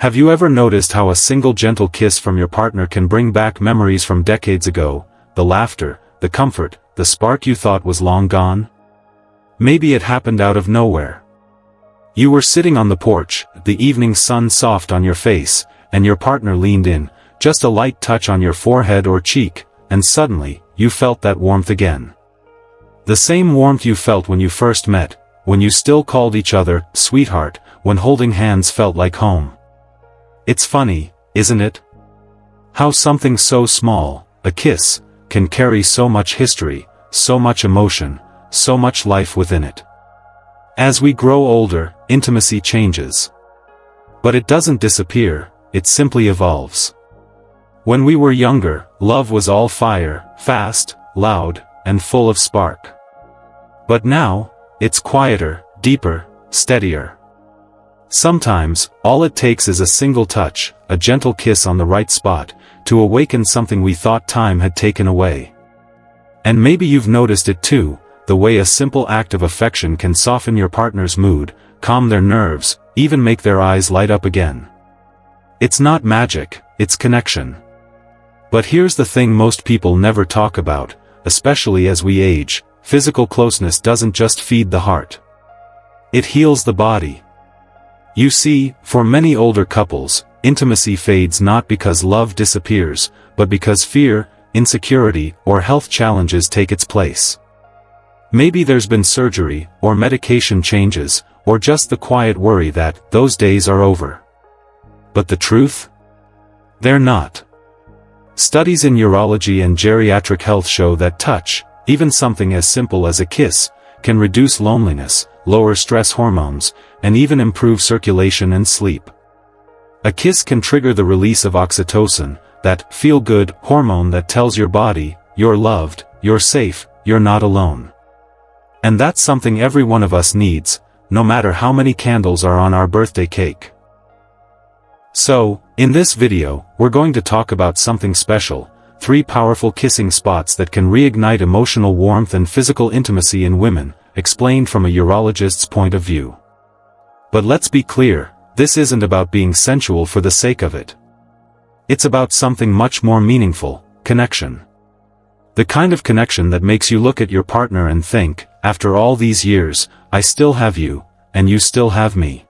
Have you ever noticed how a single gentle kiss from your partner can bring back memories from decades ago, the laughter, the comfort, the spark you thought was long gone? Maybe it happened out of nowhere. You were sitting on the porch, the evening sun soft on your face, and your partner leaned in, just a light touch on your forehead or cheek, and suddenly, you felt that warmth again. The same warmth you felt when you first met, when you still called each other sweetheart, when holding hands felt like home. It's funny, isn't it? How something so small, a kiss, can carry so much history, so much emotion, so much life within it. As we grow older, intimacy changes. But it doesn't disappear, it simply evolves. When we were younger, love was all fire, fast, loud, and full of spark. But now, it's quieter, deeper, steadier. Sometimes, all it takes is a single touch, a gentle kiss on the right spot, to awaken something we thought time had taken away. And maybe you've noticed it too, the way a simple act of affection can soften your partner's mood, calm their nerves, even make their eyes light up again. It's not magic, it's connection. But here's the thing most people never talk about, especially as we age: physical closeness doesn't just feed the heart. It heals the body. You see, for many older couples, intimacy fades not because love disappears, but because fear, insecurity, or health challenges take its place. Maybe there's been surgery, or medication changes, or just the quiet worry that those days are over. But the truth? They're not. Studies in urology and geriatric health show that touch, even something as simple as a kiss, can reduce loneliness, lower stress hormones, and even improve circulation and sleep. A kiss can trigger the release of oxytocin, that feel-good hormone that tells your body, you're loved, you're safe, you're not alone. And that's something every one of us needs, no matter how many candles are on our birthday cake. So, in this video, we're going to talk about something special: 3 powerful kissing spots that can reignite emotional warmth and physical intimacy in women, explained from a urologist's point of view. But let's be clear, this isn't about being sensual for the sake of it. It's about something much more meaningful: connection. The kind of connection that makes you look at your partner and think, after all these years, I still have you, and you still have me.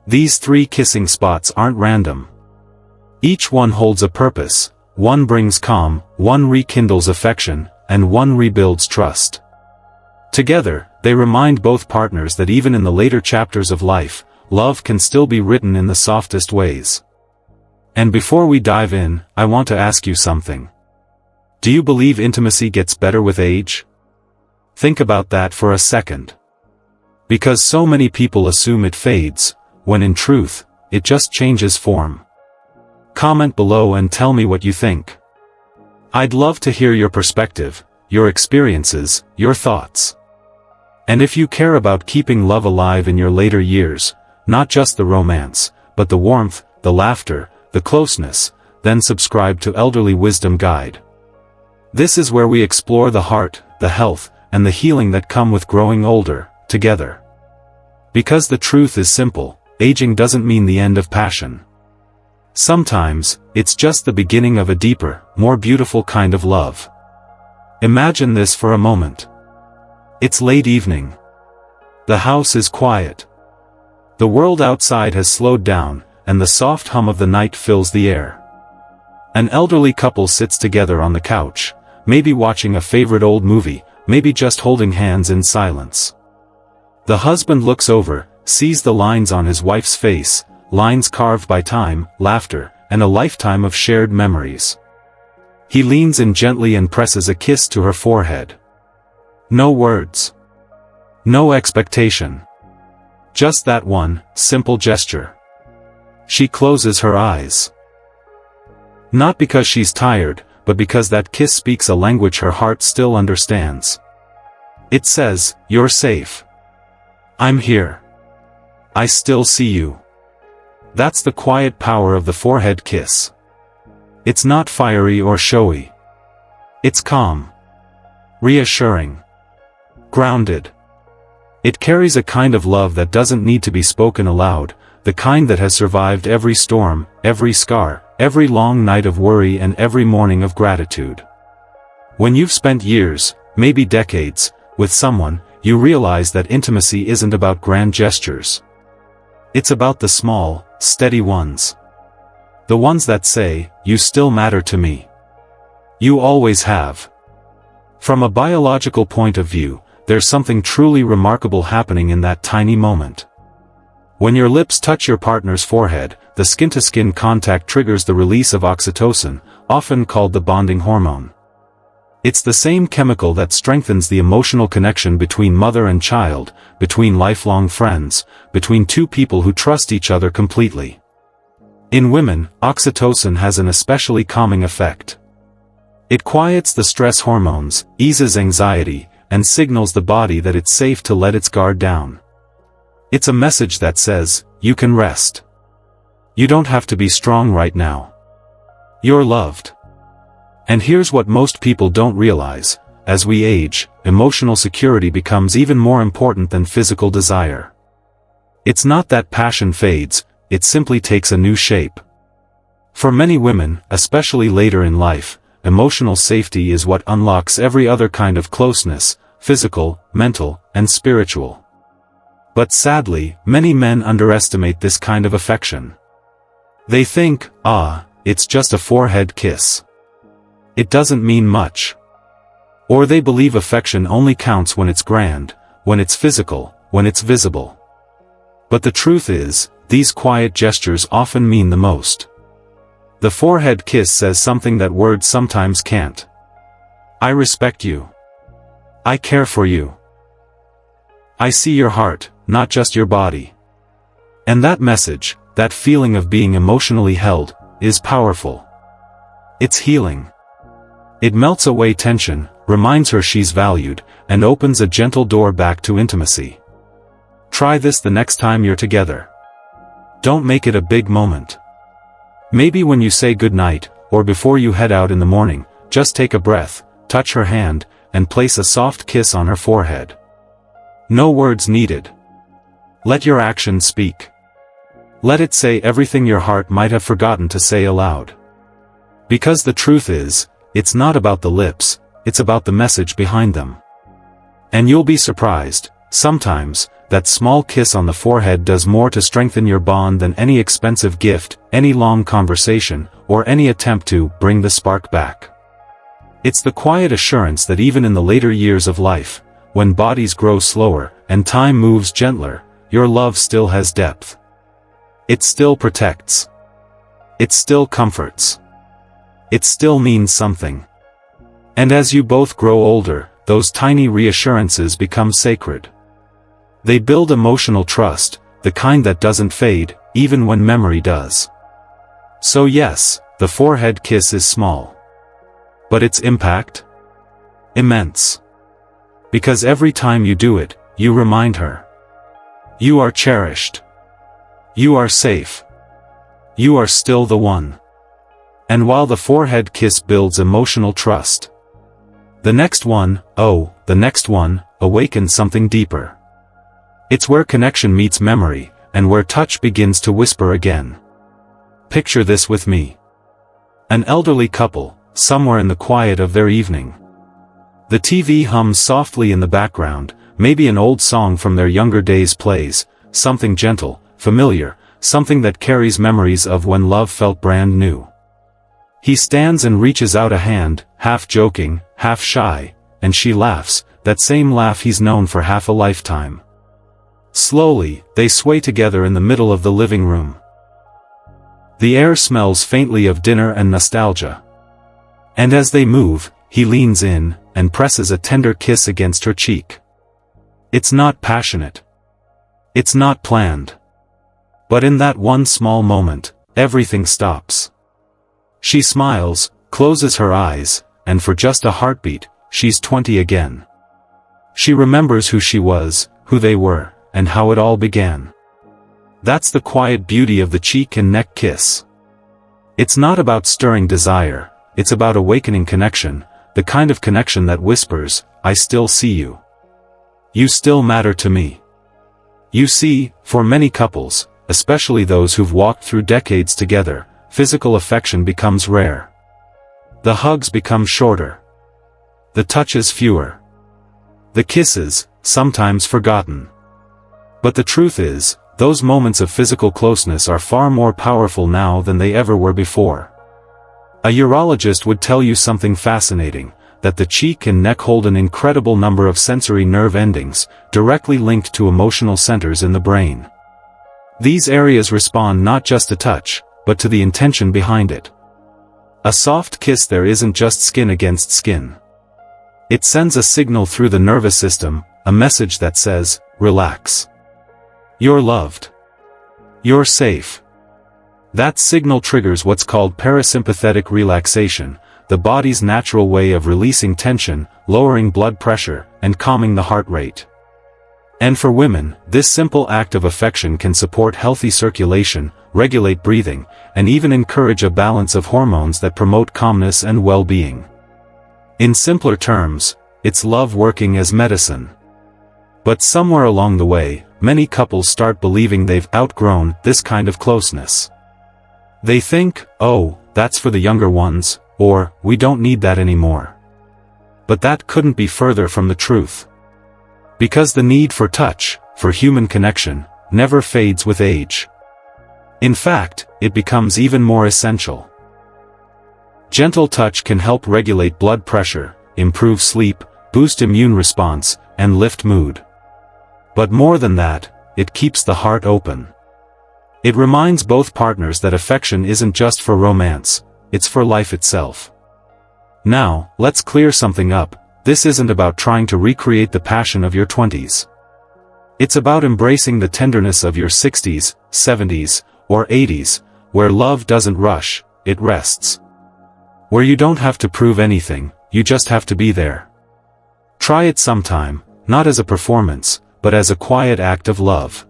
These 3 kissing spots aren't random. Each one holds a purpose: one brings calm, one rekindles affection, and one rebuilds trust. Together, they remind both partners that even in the later chapters of life, love can still be written in the softest ways. And before we dive in, I want to ask you something. Do you believe intimacy gets better with age? Think about that for a second. Because so many people assume it fades, when in truth, it just changes form. Comment below and tell me what you think. I'd love to hear your perspective, your experiences, your thoughts. And if you care about keeping love alive in your later years, not just the romance, but the warmth, the laughter, the closeness, then subscribe to Elderly Wisdom Guide. This is where we explore the heart, the health, and the healing that come with growing older, together. Because the truth is simple: aging doesn't mean the end of passion. Sometimes, it's just the beginning of a deeper, more beautiful kind of love. Imagine this for a moment. It's late evening. The house is quiet. The world outside has slowed down, and the soft hum of the night fills the air. An elderly couple sits together on the couch, maybe watching a favorite old movie, maybe just holding hands in silence. The husband looks over, sees the lines on his wife's face, lines carved by time, laughter, and a lifetime of shared memories. He leans in gently and presses a kiss to her forehead. No words. No expectation. Just that one, simple gesture. She closes her eyes. Not because she's tired, but because that kiss speaks a language her heart still understands. It says, "You're safe. I'm here. I still see you." That's the quiet power of the forehead kiss. It's not fiery or showy. It's calm. Reassuring. Grounded. It carries a kind of love that doesn't need to be spoken aloud, the kind that has survived every storm, every scar, every long night of worry and every morning of gratitude. When you've spent years, maybe decades, with someone, you realize that intimacy isn't about grand gestures. It's about the small, steady ones. The ones that say, "You still matter to me. You always have." From a biological point of view, there's something truly remarkable happening in that tiny moment. When your lips touch your partner's forehead, the skin-to-skin contact triggers the release of oxytocin, often called the bonding hormone. It's the same chemical that strengthens the emotional connection between mother and child, between lifelong friends, between two people who trust each other completely. In women, oxytocin has an especially calming effect. It quiets the stress hormones, eases anxiety, and signals the body that it's safe to let its guard down. It's a message that says, "You can rest. You don't have to be strong right now. You're loved." And here's what most people don't realize: as we age, emotional security becomes even more important than physical desire. It's not that passion fades, it simply takes a new shape. For many women, especially later in life, emotional safety is what unlocks every other kind of closeness, physical, mental, and spiritual. But sadly, many men underestimate this kind of affection. They think, it's just a forehead kiss. It doesn't mean much. Or they believe affection only counts when it's grand, when it's physical, when it's visible. But the truth is, these quiet gestures often mean the most. The forehead kiss says something that words sometimes can't. I respect you. I care for you. I see your heart, not just your body. And that message, that feeling of being emotionally held, is powerful. It's healing. It melts away tension, reminds her she's valued, and opens a gentle door back to intimacy. Try this the next time you're together. Don't make it a big moment. Maybe when you say goodnight, or before you head out in the morning, just take a breath, touch her hand, and place a soft kiss on her forehead. No words needed. Let your actions speak. Let it say everything your heart might have forgotten to say aloud. Because the truth is, it's not about the lips, it's about the message behind them. And you'll be surprised, sometimes, that small kiss on the forehead does more to strengthen your bond than any expensive gift, any long conversation, or any attempt to bring the spark back. It's the quiet assurance that even in the later years of life, when bodies grow slower, and time moves gentler, your love still has depth. It still protects. It still comforts. It still means something. And as you both grow older, those tiny reassurances become sacred. They build emotional trust, the kind that doesn't fade, even when memory does. So yes, the forehead kiss is small. But its impact? Immense. Because every time you do it, you remind her. You are cherished. You are safe. You are still the one. And while the forehead kiss builds emotional trust, the next one awakens something deeper. It's where connection meets memory, and where touch begins to whisper again. Picture this with me. An elderly couple, somewhere in the quiet of their evening. The TV hums softly in the background, maybe an old song from their younger days plays, something gentle, familiar, something that carries memories of when love felt brand new. He stands and reaches out a hand, half joking, half shy, and she laughs, that same laugh he's known for half a lifetime. Slowly, they sway together in the middle of the living room. The air smells faintly of dinner and nostalgia. And as they move, he leans in, and presses a tender kiss against her cheek. It's not passionate. It's not planned. But in that one small moment, everything stops. She smiles, closes her eyes, and for just a heartbeat, she's 20 again. She remembers who she was, who they were, and how it all began. That's the quiet beauty of the cheek and neck kiss. It's not about stirring desire, it's about awakening connection, the kind of connection that whispers, I still see you. You still matter to me. You see, for many couples, especially those who've walked through decades together, physical affection becomes rare. The hugs become shorter. The touches fewer. The kisses, sometimes forgotten. But the truth is, those moments of physical closeness are far more powerful now than they ever were before. A urologist would tell you something fascinating, that the cheek and neck hold an incredible number of sensory nerve endings, directly linked to emotional centers in the brain. These areas respond not just to touch, but to the intention behind it. A soft kiss there isn't just skin against skin. It sends a signal through the nervous system, a message that says, relax. You're loved. You're safe. That signal triggers what's called parasympathetic relaxation, the body's natural way of releasing tension, lowering blood pressure, and calming the heart rate. And for women, this simple act of affection can support healthy circulation, regulate breathing, and even encourage a balance of hormones that promote calmness and well-being. In simpler terms, it's love working as medicine. But somewhere along the way, many couples start believing they've outgrown this kind of closeness. They think, oh, that's for the younger ones, or, we don't need that anymore. But that couldn't be further from the truth. Because the need for touch, for human connection, never fades with age. In fact, it becomes even more essential. Gentle touch can help regulate blood pressure, improve sleep, boost immune response, and lift mood. But more than that, it keeps the heart open. It reminds both partners that affection isn't just for romance, it's for life itself. Now, let's clear something up. This isn't about trying to recreate the passion of your 20s. It's about embracing the tenderness of your 60s, 70s, or 80s, where love doesn't rush, it rests. Where you don't have to prove anything, you just have to be there. Try it sometime, not as a performance, but as a quiet act of love.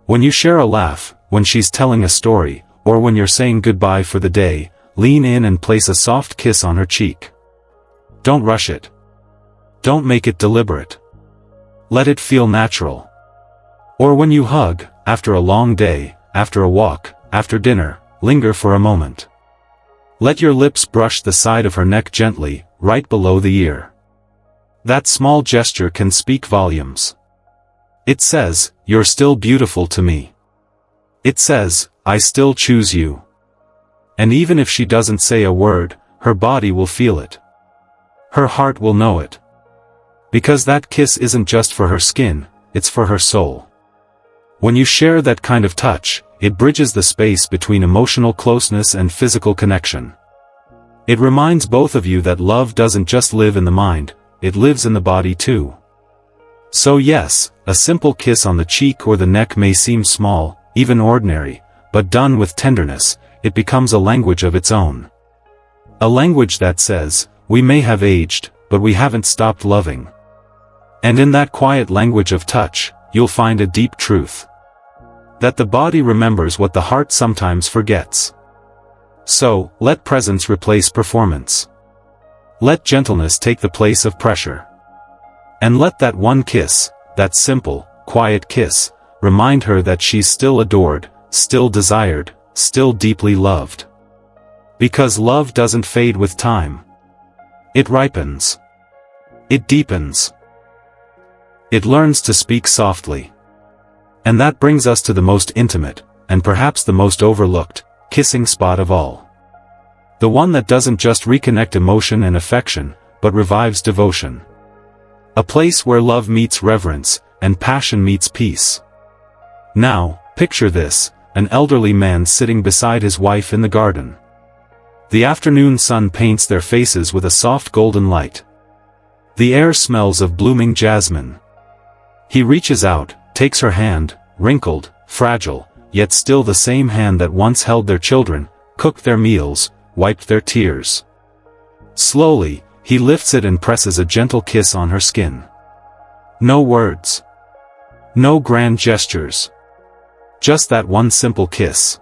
When you share a laugh, when she's telling a story, or when you're saying goodbye for the day, lean in and place a soft kiss on her cheek. Don't rush it. Don't make it deliberate. Let it feel natural. Or when you hug, after a long day, after a walk, after dinner, linger for a moment. Let your lips brush the side of her neck gently, right below the ear. That small gesture can speak volumes. It says, you're still beautiful to me. It says, I still choose you. And even if she doesn't say a word, her body will feel it. Her heart will know it. Because that kiss isn't just for her skin, it's for her soul. When you share that kind of touch, it bridges the space between emotional closeness and physical connection. It reminds both of you that love doesn't just live in the mind, it lives in the body too. So yes, a simple kiss on the cheek or the neck may seem small, even ordinary, but done with tenderness, it becomes a language of its own. A language that says, we may have aged, but we haven't stopped loving. And in that quiet language of touch, you'll find a deep truth. That the body remembers what the heart sometimes forgets. So, let presence replace performance. Let gentleness take the place of pressure. And let that one kiss, that simple, quiet kiss, remind her that she's still adored, still desired, still deeply loved. Because love doesn't fade with time. It ripens. It deepens. It learns to speak softly. And that brings us to the most intimate, and perhaps the most overlooked, kissing spot of all. The one that doesn't just reconnect emotion and affection, but revives devotion. A place where love meets reverence, and passion meets peace. Now, picture this, an elderly man sitting beside his wife in the garden. The afternoon sun paints their faces with a soft golden light. The air smells of blooming jasmine. He reaches out, takes her hand, wrinkled, fragile, yet still the same hand that once held their children, cooked their meals, wiped their tears. Slowly, he lifts it and presses a gentle kiss on her skin. No words. No grand gestures. Just that one simple kiss.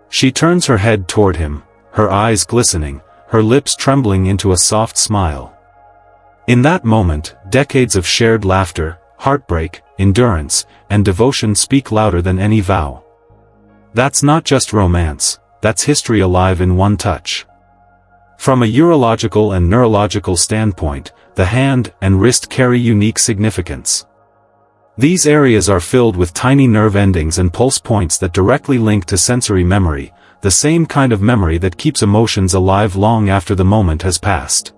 She turns her head toward him, her eyes glistening, her lips trembling into a soft smile. In that moment, decades of shared laughter, heartbreak, endurance, and devotion speak louder than any vow. That's not just romance, that's history alive in one touch. From a urological and neurological standpoint, the hand and wrist carry unique significance. These areas are filled with tiny nerve endings and pulse points that directly link to sensory memory, the same kind of memory that keeps emotions alive long after the moment has passed.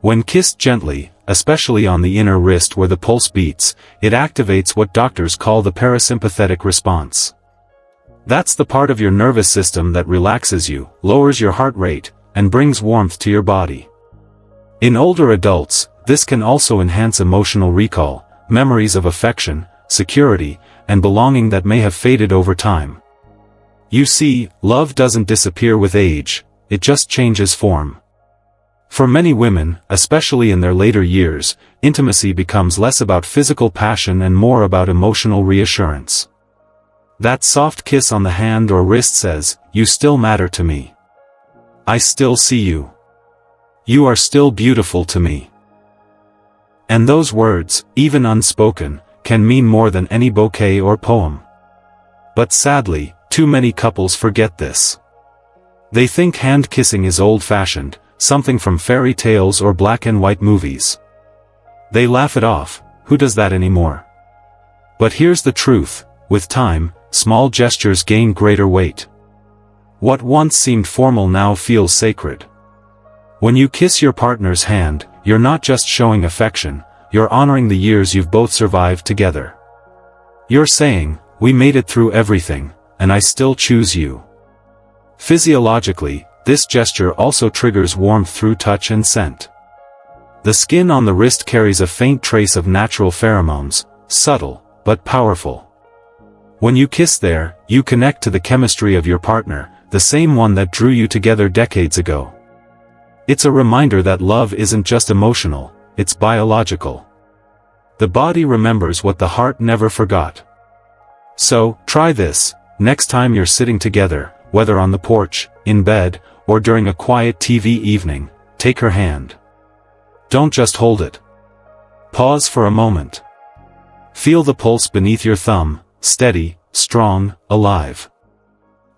When kissed gently, especially on the inner wrist where the pulse beats, it activates what doctors call the parasympathetic response. That's the part of your nervous system that relaxes you, lowers your heart rate, and brings warmth to your body. In older adults, this can also enhance emotional recall, memories of affection, security, and belonging that may have faded over time. You see, love doesn't disappear with age, it just changes form. For many women, especially in their later years, intimacy becomes less about physical passion and more about emotional reassurance. That soft kiss on the hand or wrist says, "You still matter to me. I still see you. You are still beautiful to me." And those words, even unspoken, can mean more than any bouquet or poem. But sadly, too many couples forget this. They think hand kissing is old-fashioned, something from fairy tales or black and white movies. They laugh it off, who does that anymore? But here's the truth, with time, small gestures gain greater weight. What once seemed formal now feels sacred. When you kiss your partner's hand, you're not just showing affection, you're honoring the years you've both survived together. You're saying, "We made it through everything, and I still choose you." Physiologically, this gesture also triggers warmth through touch and scent. The skin on the wrist carries a faint trace of natural pheromones, subtle, but powerful. When you kiss there, you connect to the chemistry of your partner, the same one that drew you together decades ago. It's a reminder that love isn't just emotional, it's biological. The body remembers what the heart never forgot. So, try this, next time you're sitting together, whether on the porch, in bed, or during a quiet TV evening, take her hand. Don't just hold it. Pause for a moment. Feel the pulse beneath your thumb, steady, strong, alive.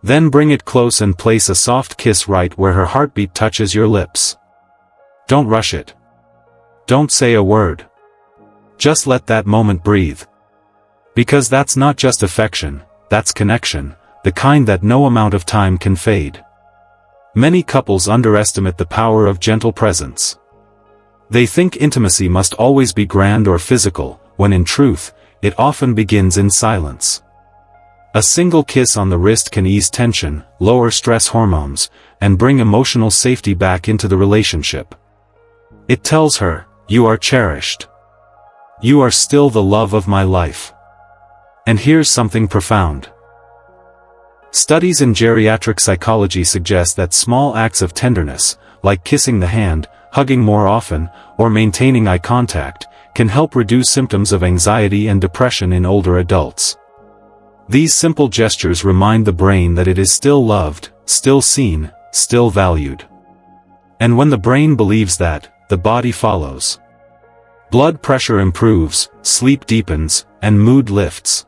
Then bring it close and place a soft kiss right where her heartbeat touches your lips. Don't rush it. Don't say a word. Just let that moment breathe. Because that's not just affection, that's connection, the kind that no amount of time can fade. Many couples underestimate the power of gentle presence. They think intimacy must always be grand or physical, when in truth, it often begins in silence. A single kiss on the wrist can ease tension, lower stress hormones, and bring emotional safety back into the relationship. It tells her, "You are cherished. You are still the love of my life." And here's something profound. Studies in geriatric psychology suggest that small acts of tenderness, like kissing the hand, hugging more often, or maintaining eye contact, can help reduce symptoms of anxiety and depression in older adults. These simple gestures remind the brain that it is still loved, still seen, still valued. And when the brain believes that, the body follows. Blood pressure improves, sleep deepens, and mood lifts.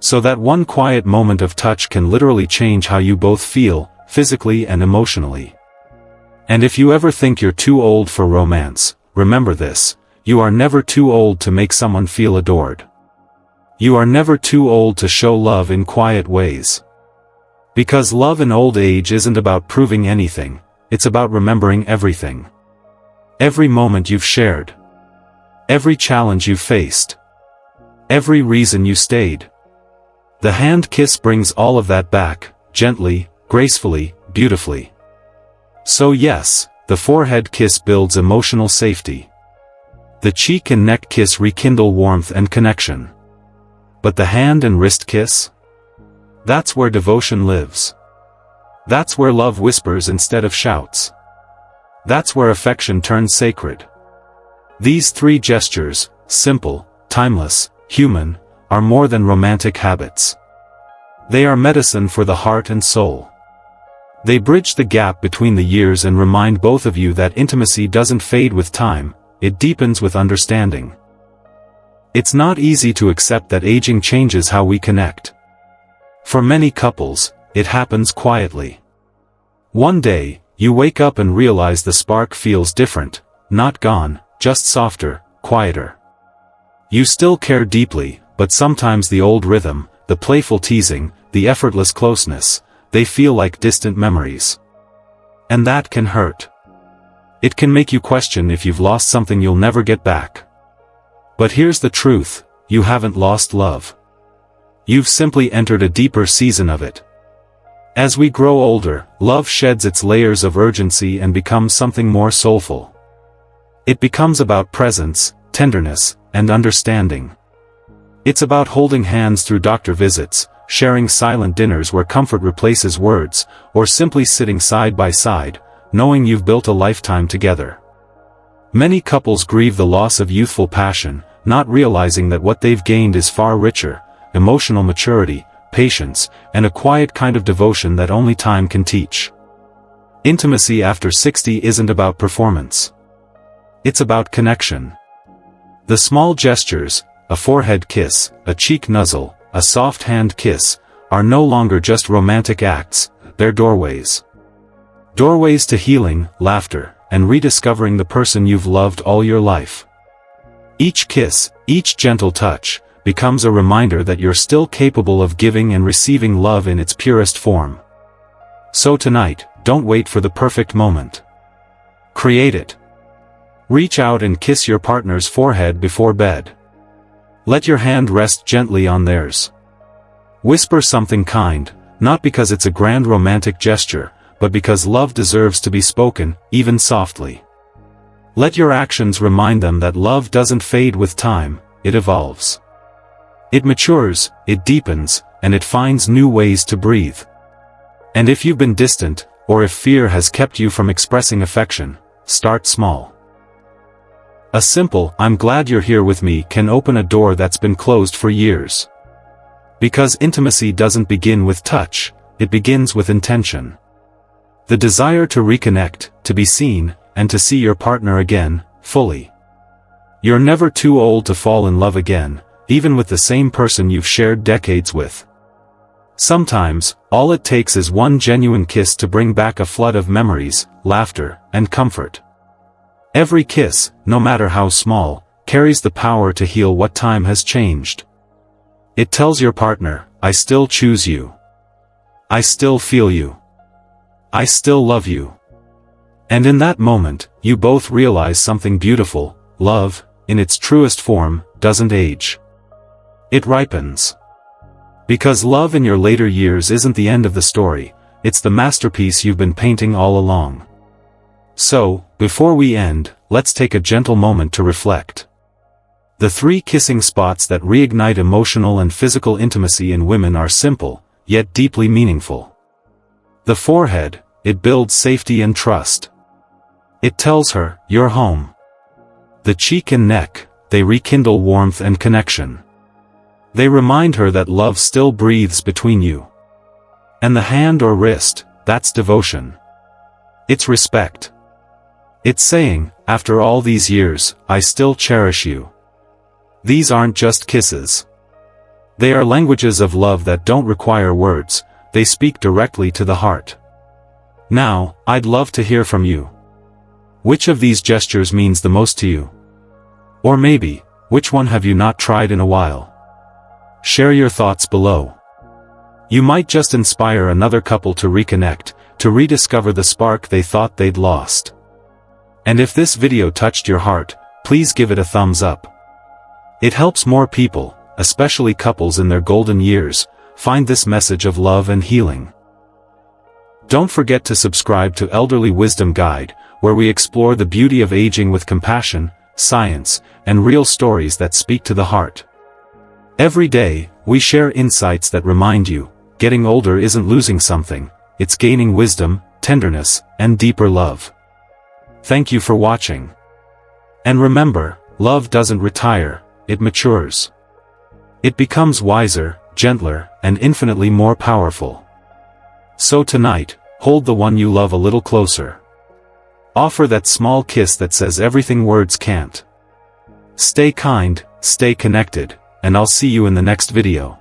So that one quiet moment of touch can literally change how you both feel, physically and emotionally. And if you ever think you're too old for romance, remember this, you are never too old to make someone feel adored. You are never too old to show love in quiet ways. Because love in old age isn't about proving anything, it's about remembering everything. Every moment you've shared. Every challenge you faced. Every reason you stayed. The hand kiss brings all of that back, gently, gracefully, beautifully. So yes, the forehead kiss builds emotional safety. The cheek and neck kiss rekindle warmth and connection. But the hand and wrist kiss? That's where devotion lives. That's where love whispers instead of shouts. That's where affection turns sacred. These three gestures, simple, timeless, human, are more than romantic habits. They are medicine for the heart and soul. They bridge the gap between the years and remind both of you that intimacy doesn't fade with time, it deepens with understanding. It's not easy to accept that aging changes how we connect. For many couples, it happens quietly. One day, you wake up and realize the spark feels different, not gone, just softer, quieter. You still care deeply, but sometimes the old rhythm, the playful teasing, the effortless closeness, they feel like distant memories. And that can hurt. It can make you question if you've lost something you'll never get back. But here's the truth, you haven't lost love. You've simply entered a deeper season of it. As we grow older, love sheds its layers of urgency and becomes something more soulful. It becomes about presence, tenderness, and understanding. It's about holding hands through doctor visits, sharing silent dinners where comfort replaces words, or simply sitting side by side, knowing you've built a lifetime together. Many couples grieve the loss of youthful passion, not realizing that what they've gained is far richer: emotional maturity, patience, and a quiet kind of devotion that only time can teach. Intimacy after 60 isn't about performance. It's about connection. The small gestures, a forehead kiss, a cheek nuzzle, a soft hand kiss, are no longer just romantic acts, they're doorways. Doorways to healing, laughter, and rediscovering the person you've loved all your life. Each kiss, each gentle touch, becomes a reminder that you're still capable of giving and receiving love in its purest form. So tonight, don't wait for the perfect moment. Create it. Reach out and kiss your partner's forehead before bed. Let your hand rest gently on theirs. Whisper something kind, not because it's a grand romantic gesture, but because love deserves to be spoken, even softly. Let your actions remind them that love doesn't fade with time, it evolves. It matures, it deepens, and it finds new ways to breathe. And if you've been distant, or if fear has kept you from expressing affection, start small. A simple "I'm glad you're here with me" can open a door that's been closed for years. Because intimacy doesn't begin with touch, it begins with intention. The desire to reconnect, to be seen, and to see your partner again, fully. You're never too old to fall in love again, even with the same person you've shared decades with. Sometimes, all it takes is one genuine kiss to bring back a flood of memories, laughter, and comfort. Every kiss, no matter how small, carries the power to heal what time has changed. It tells your partner, "I still choose you. I still feel you. I still love you." And in that moment, you both realize something beautiful: love, in its truest form, doesn't age. It ripens. Because love in your later years isn't the end of the story, it's the masterpiece you've been painting all along. So, before we end, let's take a gentle moment to reflect. The 3 kissing spots that reignite emotional and physical intimacy in women are simple, yet deeply meaningful. The forehead, it builds safety and trust. It tells her, "You're home." The cheek and neck, they rekindle warmth and connection. They remind her that love still breathes between you. And the hand or wrist, that's devotion. It's respect. It's saying, "After all these years, I still cherish you." These aren't just kisses. They are languages of love that don't require words, they speak directly to the heart. Now, I'd love to hear from you. Which of these gestures means the most to you? Or maybe, which one have you not tried in a while? Share your thoughts below. You might just inspire another couple to reconnect, to rediscover the spark they thought they'd lost. And if this video touched your heart, please give it a thumbs up. It helps more people, especially couples in their golden years, find this message of love and healing. Don't forget to subscribe to Elderly Wisdom Guide, where we explore the beauty of aging with compassion, science, and real stories that speak to the heart. Every day, we share insights that remind you, getting older isn't losing something, it's gaining wisdom, tenderness, and deeper love. Thank you for watching. And remember, love doesn't retire, it matures. It becomes wiser, gentler, and infinitely more powerful. So tonight, hold the one you love a little closer. Offer that small kiss that says everything words can't. Stay kind, stay connected, and I'll see you in the next video.